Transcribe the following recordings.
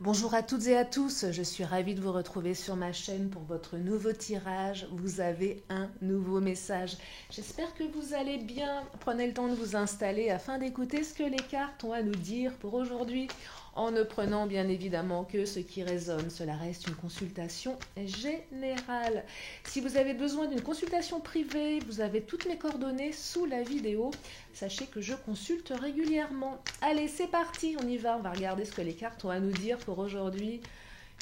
Bonjour à toutes et à tous, je suis ravie de vous retrouver sur ma chaîne pour votre nouveau tirage. Vous avez un nouveau message. J'espère que vous allez bien. Prenez le temps de vous installer afin d'écouter ce que les cartes ont à nous dire pour aujourd'hui, en ne prenant bien évidemment que ce qui résonne. Cela reste une consultation générale. Si vous avez besoin d'une consultation privée, vous avez toutes mes coordonnées sous la vidéo. Sachez que je consulte régulièrement. Allez, c'est parti, on y va. On va regarder ce que les cartes ont à nous dire pour aujourd'hui.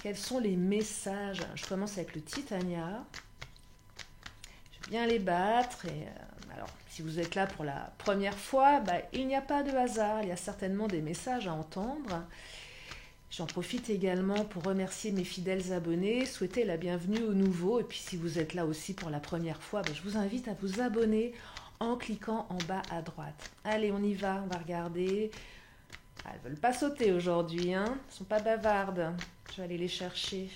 Quels sont les messages? Je commence avec le Titania. Je vais bien les battre. Alors, si vous êtes là pour la première fois, il n'y a pas de hasard. Il y a certainement des messages à entendre. J'en profite également pour remercier mes fidèles abonnés, souhaiter la bienvenue aux nouveaux. Et puis si vous êtes là aussi pour la première fois, je vous invite à vous abonner en cliquant en bas à droite. Allez, on y va, on va regarder. Elles ne veulent pas sauter aujourd'hui, hein. Elles ne sont pas bavardes. Je vais aller les chercher.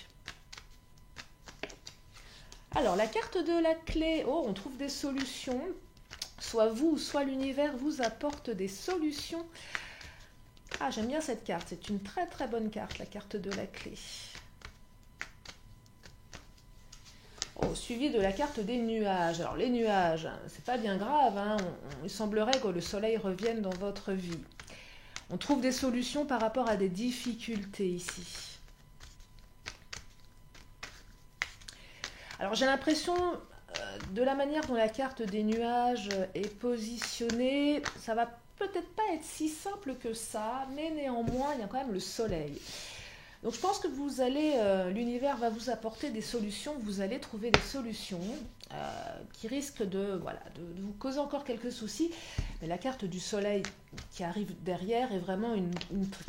Alors, la carte de la clé. Oh, on trouve des solutions. Soit vous, soit l'univers vous apporte des solutions. Ah, j'aime bien cette carte. C'est une très très bonne carte, la carte de la clé. Oh, suivi de la carte des nuages. Alors les nuages, c'est pas bien grave, hein. Il semblerait que le soleil revienne dans votre vie. On trouve des solutions par rapport à des difficultés ici. Alors j'ai l'impression, de la manière dont la carte des nuages est positionnée, ça va peut-être pas être si simple que ça, mais néanmoins il y a quand même le soleil. Donc je pense que vous allez, l'univers va vous apporter des solutions, vous allez trouver des solutions qui risquent de vous causer encore quelques soucis. Mais la carte du soleil qui arrive derrière est vraiment une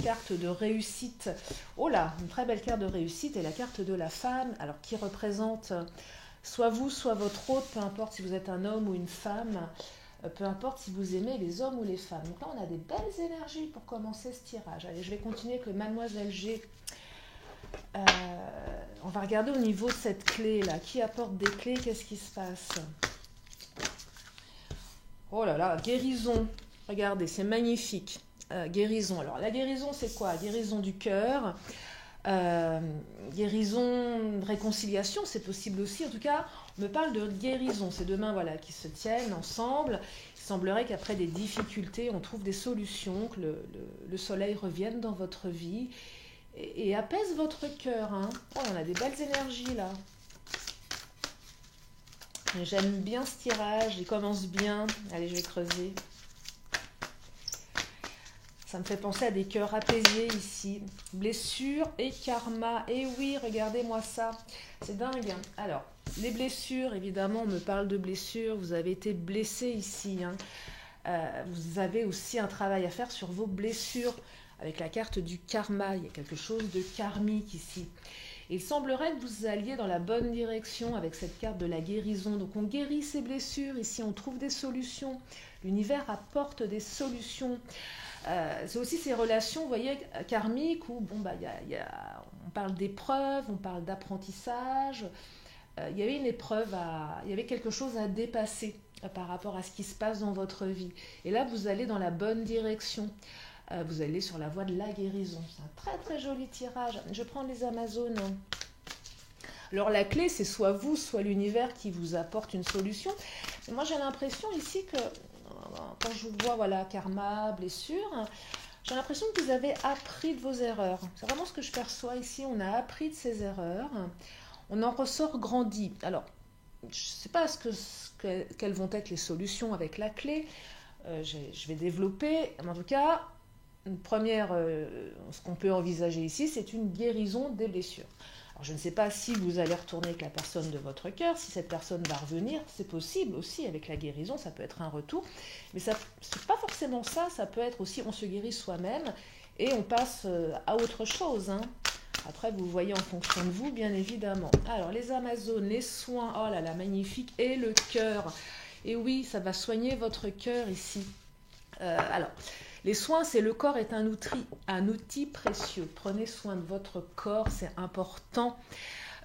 carte de réussite. Oh là, une très belle carte de réussite. Et la carte de la femme, alors qui représente soit vous, soit votre hôte, peu importe si vous êtes un homme ou une femme, peu importe si vous aimez les hommes ou les femmes. Donc là, on a des belles énergies pour commencer ce tirage. Allez, je vais continuer avec le Mademoiselle G. On va regarder au niveau de cette clé là. Qui apporte des clés? Qu'est-ce qui se passe? Oh là là, guérison. Regardez, c'est magnifique. Guérison. Alors la guérison, c'est quoi? Guérison du cœur. Guérison, réconciliation, c'est possible aussi. En tout cas, on me parle de guérison. C'est deux mains qui se tiennent ensemble. Il semblerait qu'après des difficultés, on trouve des solutions, que le soleil revienne dans votre vie et apaise votre cœur. Hein. Oh, on a des belles énergies là. J'aime bien ce tirage, il commence bien. Allez, je vais creuser. Ça me fait penser à des cœurs apaisés ici. Blessures et karma. Et oui, regardez-moi ça. C'est dingue. Alors, les blessures, évidemment, on me parle de blessures. Vous avez été blessé ici. Hein. Vous avez aussi un travail à faire sur vos blessures. Avec la carte du karma, il y a quelque chose de karmique ici. Et il semblerait que vous alliez dans la bonne direction avec cette carte de la guérison. Donc on guérit ces blessures, ici on trouve des solutions. L'univers apporte des solutions. C'est aussi ces relations, vous voyez, karmiques où on parle d'épreuves, on parle d'apprentissage. Il y avait une épreuve, il y avait quelque chose à dépasser par rapport à ce qui se passe dans votre vie. Et là, vous allez dans la bonne direction. Vous allez sur la voie de la guérison. C'est un très très joli tirage. Je prends les Amazones. Alors la clé, c'est soit vous, soit l'univers qui vous apporte une solution. Et moi j'ai l'impression ici que, quand je vois karma, blessure, j'ai l'impression que vous avez appris de vos erreurs. C'est vraiment ce que je perçois ici. On a appris de ses erreurs. On en ressort grandi. Alors, je ne sais pas quelles vont être les solutions avec la clé. Je vais développer. En tout cas, une première, ce qu'on peut envisager ici, c'est une guérison des blessures. Alors, je ne sais pas si vous allez retourner avec la personne de votre cœur, si cette personne va revenir, c'est possible aussi avec la guérison, ça peut être un retour, mais ce n'est pas forcément ça, ça peut être aussi on se guérit soi-même et on passe à autre chose. Hein. Après, vous voyez en fonction de vous, bien évidemment. Alors, les Amazones, les soins, oh là là, magnifique, et le cœur. Et oui, ça va soigner votre cœur ici. Alors, les soins, c'est le corps est un outil précieux. Prenez soin de votre corps, c'est important.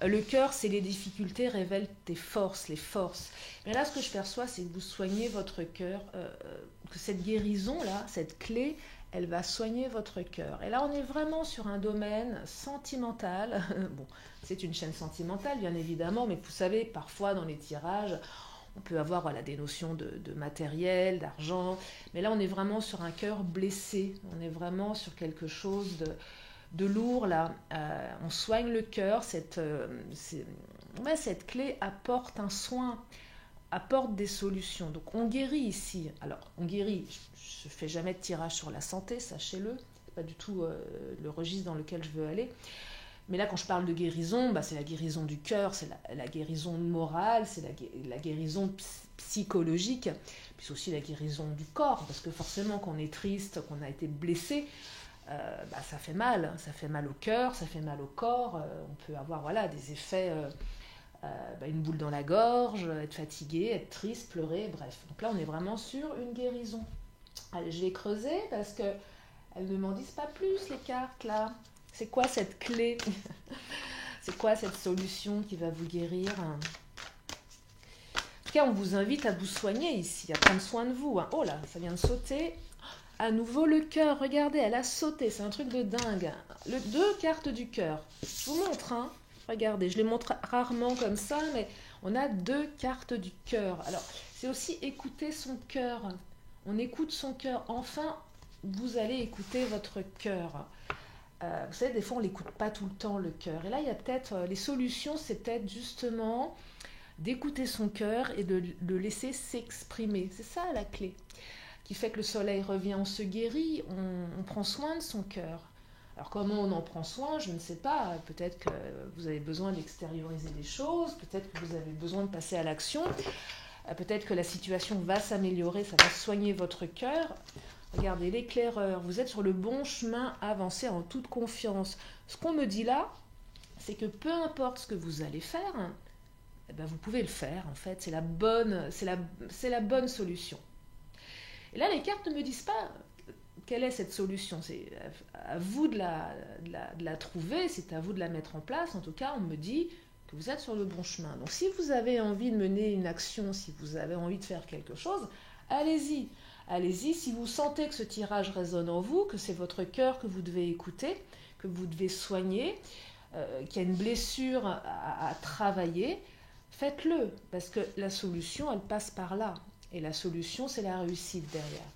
Le cœur, c'est les difficultés, révèlent tes forces, les forces. Mais là, ce que je perçois, c'est que vous soignez votre cœur, que cette guérison-là, cette clé, elle va soigner votre cœur. Et là, on est vraiment sur un domaine sentimental. Bon, c'est une chaîne sentimentale, bien évidemment, mais vous savez, parfois dans les tirages, on peut avoir voilà, des notions de matériel, d'argent, mais là, on est vraiment sur un cœur blessé. On est vraiment sur quelque chose de lourd, là. On soigne le cœur. Cette clé apporte un soin, apporte des solutions. Donc on guérit ici. Alors on guérit, je ne fais jamais de tirage sur la santé, sachez-le, c'est pas du tout le registre dans lequel je veux aller. Mais là quand je parle de guérison, c'est la guérison du cœur, c'est la guérison morale, c'est la guérison psychologique, puis c'est aussi la guérison du corps, parce que forcément quand on est triste, qu'on a été blessé, ça fait mal au cœur, ça fait mal au corps, on peut avoir voilà, des effets... une boule dans la gorge, être fatigué, être triste, pleurer, bref. Donc là, on est vraiment sur une guérison. Allez, je vais creuser parce que elles ne m'en disent pas plus, les cartes, là. C'est quoi cette clé? C'est quoi cette solution qui va vous guérir? En tout cas, on vous invite à vous soigner ici, à prendre soin de vous. Oh là, ça vient de sauter. À nouveau, le cœur. Regardez, elle a sauté. C'est un truc de dingue. Deux cartes du cœur. Je vous montre, hein. Regardez, je les montre rarement comme ça, mais on a deux cartes du cœur. Alors, c'est aussi écouter son cœur. On écoute son cœur. Enfin, vous allez écouter votre cœur. Vous savez, des fois, on ne l'écoute pas tout le temps, le cœur. Et là, il y a peut-être... les solutions, c'est peut-être justement d'écouter son cœur et de le laisser s'exprimer. C'est ça, la clé. Qui fait que le soleil revient, on se guérit, on prend soin de son cœur. Alors comment on en prend soin, je ne sais pas. Peut-être que vous avez besoin d'extérioriser des choses, peut-être que vous avez besoin de passer à l'action, peut-être que la situation va s'améliorer, ça va soigner votre cœur. Regardez, l'éclaireur, vous êtes sur le bon chemin, avancez en toute confiance. Ce qu'on me dit là, c'est que peu importe ce que vous allez faire, vous pouvez le faire en fait, c'est la bonne solution. Et là, les cartes ne me disent pas... Quelle est cette solution? C'est à vous de la trouver, c'est à vous de la mettre en place. En tout cas, on me dit que vous êtes sur le bon chemin. Donc si vous avez envie de mener une action, si vous avez envie de faire quelque chose, allez-y. Allez-y, si vous sentez que ce tirage résonne en vous, que c'est votre cœur que vous devez écouter, que vous devez soigner, qu'il y a une blessure à travailler, faites-le. Parce que la solution, elle passe par là. Et la solution, c'est la réussite derrière.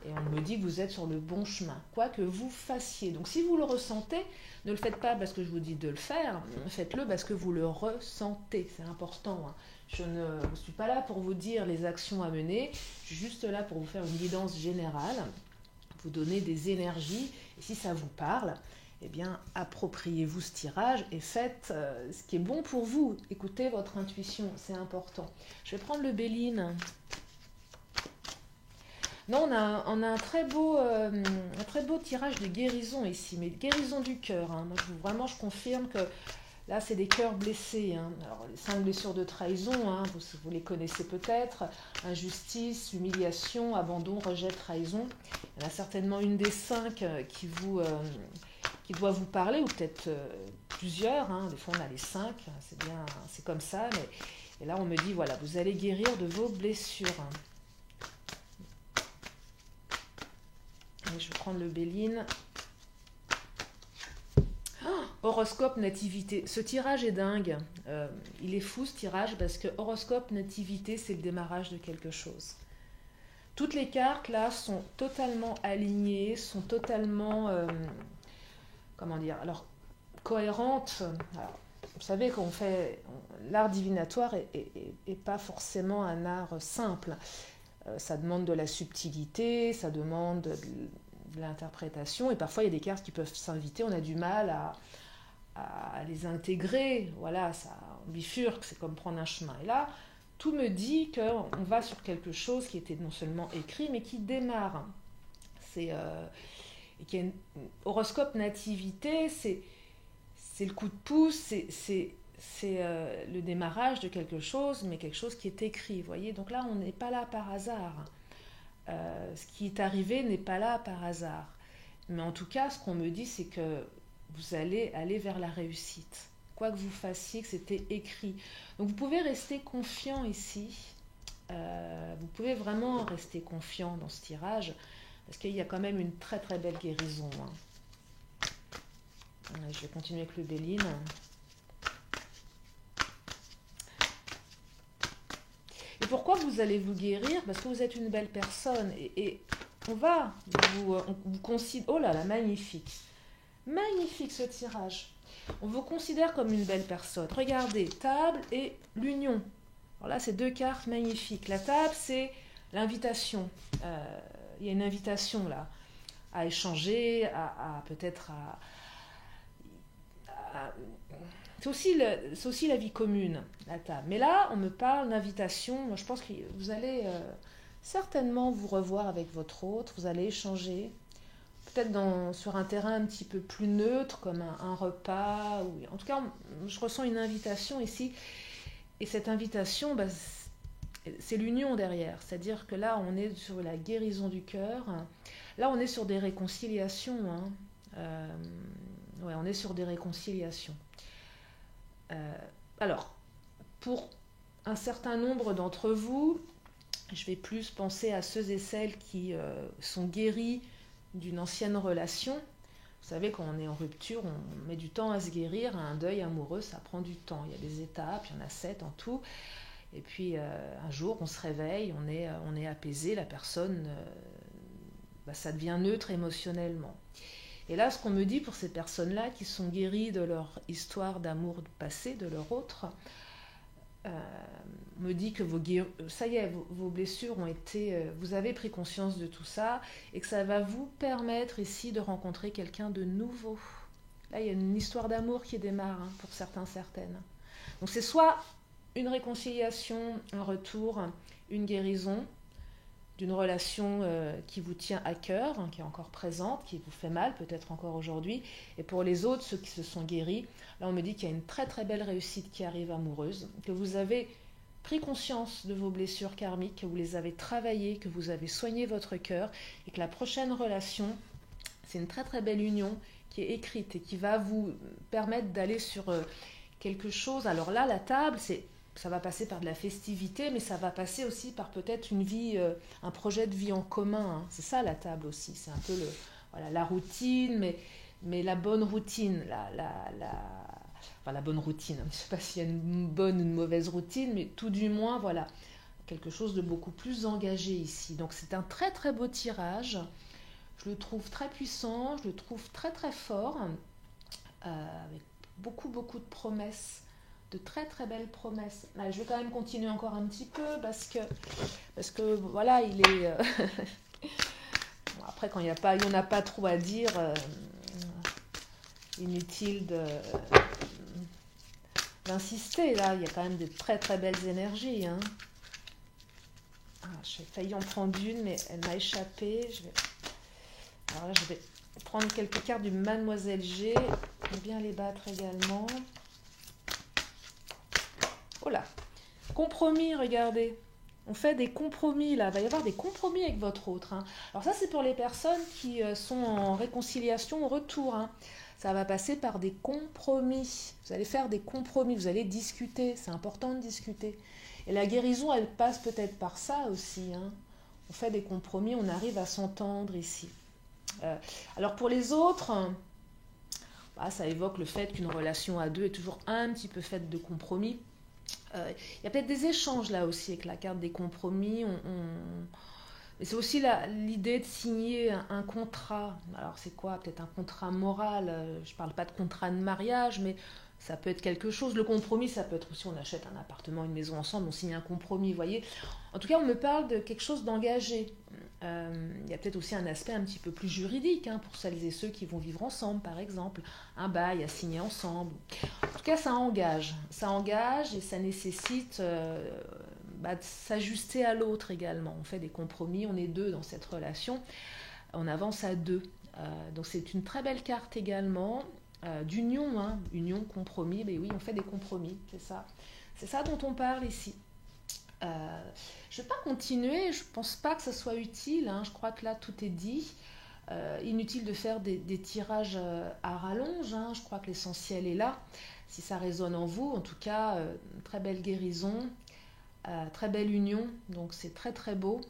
Et on me dit que vous êtes sur le bon chemin, quoi que vous fassiez. Donc si vous le ressentez, ne le faites pas parce que je vous dis de le faire, faites-le parce que vous le ressentez, c'est important. Hein. Je ne suis pas là pour vous dire les actions à mener, je suis juste là pour vous faire une guidance générale, vous donner des énergies, et si ça vous parle, eh bien appropriez-vous ce tirage et faites ce qui est bon pour vous. Écoutez votre intuition, c'est important. Je vais prendre le Béline. Non, on a un très beau tirage de guérison ici, mais guérison du cœur. Hein. Moi, vraiment, je confirme que là, c'est des cœurs blessés. Hein. Alors, les 5 blessures de trahison, hein, vous les connaissez peut-être. Injustice, humiliation, abandon, rejet, trahison. Il y en a certainement une des 5 qui doit vous parler, ou peut-être plusieurs. Hein. Des fois, on a les 5, c'est bien, c'est comme ça. Et là, on me dit, voilà, vous allez guérir de vos blessures. Hein. Je vais prendre le Béline. Horoscope nativité. Ce tirage est dingue. Il est fou ce tirage parce que horoscope nativité, c'est le démarrage de quelque chose. Toutes les cartes là sont totalement alignées, sont totalement cohérentes. Alors, vous savez qu'on fait l'art divinatoire est pas forcément un art simple. Ça demande de la subtilité, ça demande de l'interprétation, et parfois il y a des cartes qui peuvent s'inviter, on a du mal à les intégrer, voilà, ça bifurque, c'est comme prendre un chemin. Et là, tout me dit qu'on va sur quelque chose qui était non seulement écrit, mais qui démarre. Horoscope nativité, c'est le coup de pouce, c'est le démarrage de quelque chose, mais quelque chose qui est écrit, vous voyez. Donc là, on n'est pas là par hasard. Ce qui est arrivé n'est pas là par hasard. Mais en tout cas, ce qu'on me dit, c'est que vous allez aller vers la réussite. Quoi que vous fassiez, que c'était écrit. Donc vous pouvez rester confiant ici. Vous pouvez vraiment rester confiant dans ce tirage, Parce qu'il y a quand même une très très belle guérison. Je vais continuer avec le Béline. Et pourquoi vous allez vous guérir? Parce que vous êtes une belle personne. Et on va vous considérer... Oh là là, magnifique. Magnifique ce tirage. On vous considère comme une belle personne. Regardez, table et l'union. Alors là, c'est deux cartes magnifiques. La table, c'est l'invitation. Il y a une invitation là à échanger, à peut-être c'est aussi la vie commune, la table. Mais là, on me parle d'invitation. Moi, je pense que vous allez certainement vous revoir avec votre hôte. Vous allez échanger, peut-être sur un terrain un petit peu plus neutre, comme un repas. En tout cas, je ressens une invitation ici. Et cette invitation, c'est l'union derrière. C'est-à-dire que là, on est sur la guérison du cœur. Là, on est sur des réconciliations. Ouais, on est sur des réconciliations. Alors, pour un certain nombre d'entre vous, je vais plus penser à ceux et celles qui sont guéris d'une ancienne relation. Vous savez, quand on est en rupture, on met du temps à se guérir. Un deuil amoureux, ça prend du temps. Il y a des étapes, il y en a 7 en tout. Et puis, un jour, on se réveille, on est apaisé, la personne, ça devient neutre émotionnellement. Et là, ce qu'on me dit pour ces personnes-là qui sont guéries de leur histoire d'amour passé, de leur autre, me dit que ça y est, vos blessures ont été... vous avez pris conscience de tout ça et que ça va vous permettre ici de rencontrer quelqu'un de nouveau. Là, il y a une histoire d'amour qui démarre pour certains, certaines. Donc c'est soit une réconciliation, un retour, une guérison d'une relation qui vous tient à cœur, qui est encore présente, qui vous fait mal peut-être encore aujourd'hui. Et pour les autres, ceux qui se sont guéris, là on me dit qu'il y a une très très belle réussite qui arrive amoureuse, que vous avez pris conscience de vos blessures karmiques, que vous les avez travaillées, que vous avez soigné votre cœur, et que la prochaine relation, c'est une très très belle union qui est écrite et qui va vous permettre d'aller sur quelque chose. Alors là, la table, ça va passer par de la festivité, mais ça va passer aussi par peut-être une vie, un projet de vie en commun. C'est ça la table aussi. C'est un peu la routine, mais la bonne routine. La bonne routine. Je ne sais pas s'il y a une bonne ou une mauvaise routine, mais tout du moins, voilà, quelque chose de beaucoup plus engagé ici. Donc c'est un très très beau tirage. Je le trouve très puissant, je le trouve très très fort, avec beaucoup beaucoup de promesses. De très très belles promesses. Là, je vais quand même continuer encore un petit peu parce que voilà, il est... Bon, après, quand il n'y en a pas trop à dire, inutile d'insister. Là, il y a quand même de très très belles énergies. J'ai failli en prendre une, mais elle m'a échappé. Alors là, je vais prendre quelques cartes du Mademoiselle G. Je vais bien les battre également. Oh là, compromis, regardez. On fait des compromis là. Il va y avoir des compromis avec votre autre. Alors ça, c'est pour les personnes qui sont en réconciliation au retour. Ça va passer par des compromis. Vous allez faire des compromis, vous allez discuter. C'est important de discuter. Et la guérison, elle passe peut-être par ça aussi. On fait des compromis, on arrive à s'entendre ici. Alors pour les autres... ça évoque le fait qu'une relation à deux est toujours un petit peu faite de compromis. Il y a peut-être des échanges là aussi avec la carte des compromis. Mais c'est aussi l'idée de signer un contrat. Alors c'est quoi? Peut-être un contrat moral. Je ne parle pas de contrat de mariage, mais ça peut être quelque chose. Le compromis, ça peut être aussi on achète un appartement, une maison ensemble, on signe un compromis, vous voyez. En tout cas, on me parle de quelque chose d'engagé. Il y a peut-être aussi un aspect un petit peu plus juridique pour celles et ceux qui vont vivre ensemble, par exemple. Un bail à signer ensemble. En tout cas, ça engage. Ça engage et ça nécessite de s'ajuster à l'autre également. On fait des compromis, on est deux dans cette relation. On avance à deux. Donc c'est une très belle carte également d'union. Union, compromis. Mais oui, on fait des compromis, c'est ça. C'est ça dont on parle ici. Je ne vais pas continuer, je ne pense pas que ça soit utile, je crois que là tout est dit. Inutile de faire des tirages à rallonge, je crois que l'essentiel est là. Si ça résonne en vous, en tout cas, très belle guérison, très belle union, donc c'est très très beau.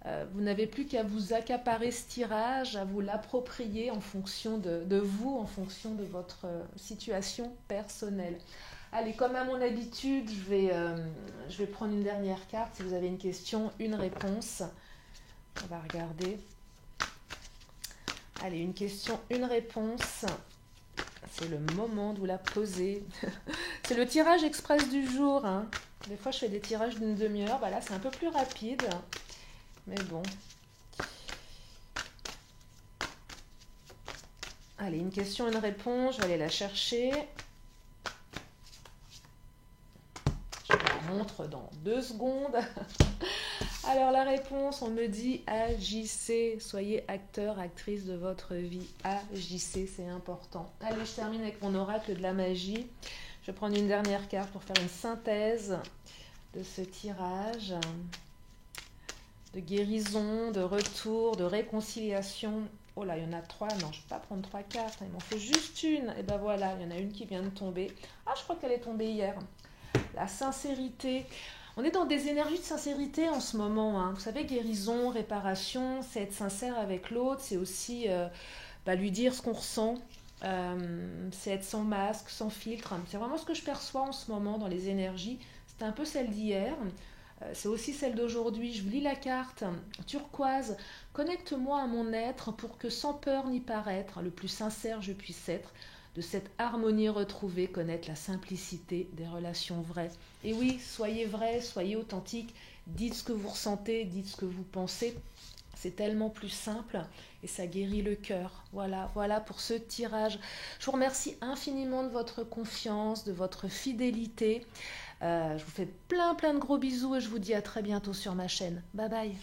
Vous n'avez plus qu'à vous accaparer ce tirage, à vous l'approprier en fonction de vous, en fonction de votre situation personnelle. Allez, comme à mon habitude, je vais prendre une dernière carte. Si vous avez une question, une réponse. On va regarder. Allez, une question, une réponse. C'est le moment de vous la poser. C'est le tirage express du jour. Hein. Des fois, je fais des tirages d'une demi-heure. Bah là, c'est un peu plus rapide. Mais bon. Allez, une question, une réponse. Je vais aller la chercher. Je vous la montre dans 2 secondes. Alors la réponse, on me dit agissez, soyez acteur, actrice de votre vie. Agissez, c'est important. Allez, je termine avec mon oracle de la magie. Je vais prendre une dernière carte pour faire une synthèse de ce tirage. De guérison, de retour, de réconciliation. Oh là, il y en a 3. Non, je ne vais pas prendre 3 cartes. Il m'en faut juste une. Et ben voilà, il y en a une qui vient de tomber. Ah, je crois qu'elle est tombée hier. La sincérité. On est dans des énergies de sincérité en ce moment. Hein. Vous savez, guérison, réparation, c'est être sincère avec l'autre. C'est aussi lui dire ce qu'on ressent. C'est être sans masque, sans filtre. C'est vraiment ce que je perçois en ce moment dans les énergies. C'était un peu celle d'hier. C'est aussi celle d'aujourd'hui. Je vous lis la carte. Turquoise, connecte-moi à mon être pour que sans peur ni paraître, le plus sincère je puisse être. De cette harmonie retrouvée, connaître la simplicité des relations vraies. Et oui, soyez vrai, soyez authentique, dites ce que vous ressentez, dites ce que vous pensez. C'est tellement plus simple et ça guérit le cœur. Voilà pour ce tirage. Je vous remercie infiniment de votre confiance, de votre fidélité. Je vous fais plein de gros bisous et je vous dis à très bientôt sur ma chaîne. Bye bye.